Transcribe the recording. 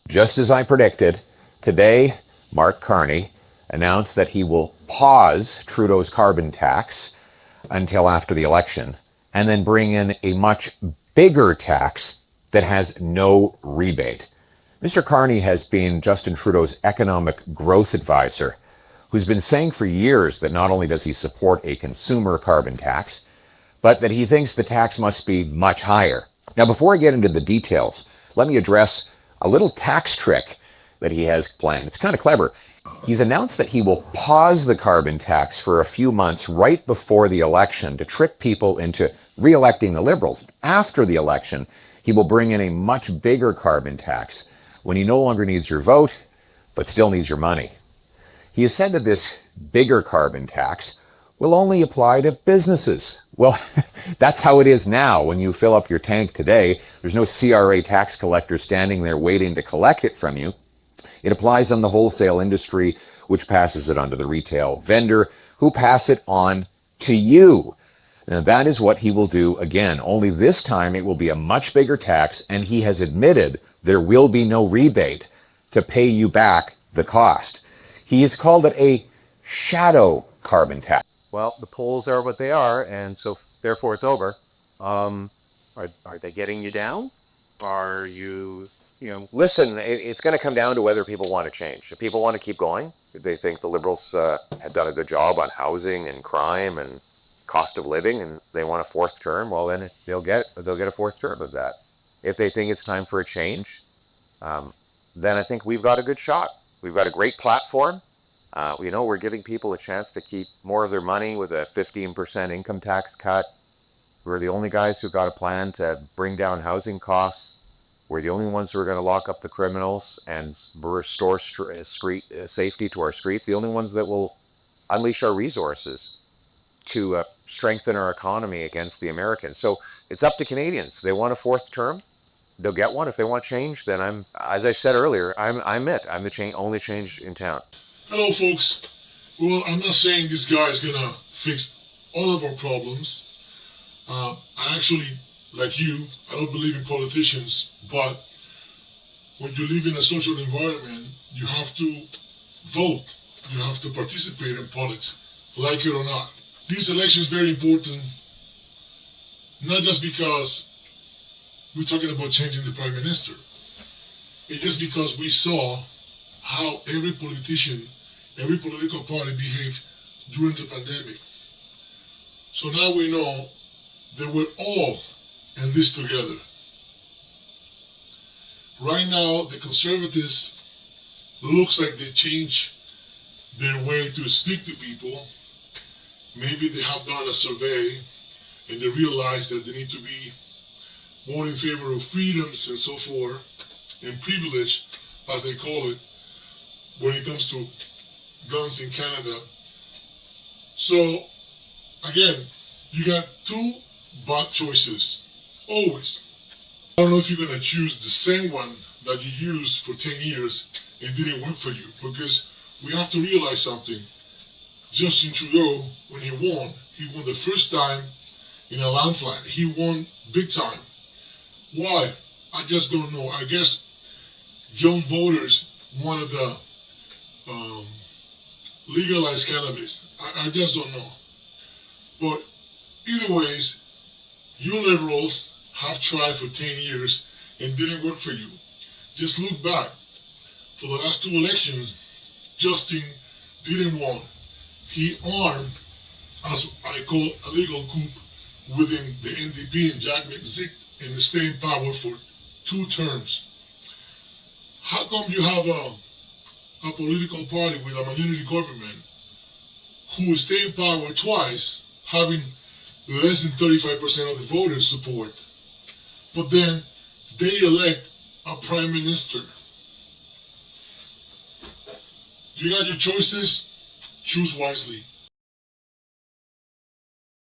Just as I predicted, today Mark Carney announced that he will pause Trudeau's carbon tax until after the election and then bring in a much bigger tax that has no rebate. Mr. Carney has been Justin Trudeau's economic growth advisor, who's been saying for years that not only does he support a consumer carbon tax, but that he thinks the tax must be much higher. Now, before I get into the details, let me address a little tax trick that he has planned. It's kind of clever. He's announced that he will pause the carbon tax for a few months right before the election to trick people into re-electing the Liberals. After the election, he will bring in a much bigger carbon tax when he no longer needs your vote, but still needs your money. He has said that this bigger carbon tax will only apply to businesses. Well, that's how it is now. When you fill up your tank today, there's no CRA tax collector standing there waiting to collect it from you. It applies on the wholesale industry, which passes it on to the retail vendor, who pass it on to you. Now, that is what he will do again, only this time it will be a much bigger tax, and he has admitted there will be no rebate to pay you back the cost. He has called it a shadow carbon tax. Well, the polls are what they are, and so therefore it's over. Are they getting you down? Are you, listen, it's going to come down to whether people want to change. If people want to keep going, if they think the Liberals have done a good job on housing and crime and cost of living, and they want a fourth term, well, then they'll get a fourth term of that. If they think it's time for a change, then I think we've got a good shot. We've got a great platform. We're giving people a chance to keep more of their money with a 15% income tax cut. We're the only guys who've got a plan to bring down housing costs. We're the only ones who are going to lock up the criminals and restore street safety to our streets. The only ones that will unleash our resources to strengthen our economy against the Americans. So it's up to Canadians. If they want a fourth term, they'll get one. If they want change, then as I said earlier, I'm it. I'm the only change in town. Hello, folks. Well, I'm not saying this guy is gonna fix all of our problems. I actually, like you, I don't believe in politicians, but when you live in a social environment, you have to vote. You have to participate in politics, like it or not. This election is very important, not just because we're talking about changing the Prime Minister. It's just because we saw how every politician, every political party behaved during the pandemic. So now we know that we're all in this together. Right now, the Conservatives looks like they changed their way to speak to people. Maybe they have done a survey and they realize that they need to be more in favor of freedoms and so forth, and privilege, as they call it, when it comes to guns in Canada. So, again, you got two bad choices, always. I don't know if you're going to choose the same one that you used for 10 years and didn't work for you, because we have to realize something. Justin Trudeau, when he won the first time in a landslide. He won big time. Why? I just don't know. I guess young voters wanted the legalized cannabis. I just don't know. But either ways, you liberals have tried for 10 years and didn't work for you. Just look back. For the last two elections, Justin didn't win. He armed, as I call, a legal coup within the NDP and Jack McZick and stay in power for 2 terms. How come you have a political party with a minority government who stay in power twice, having less than 35% of the voters support, but then they elect a prime minister? You got your choices, choose wisely.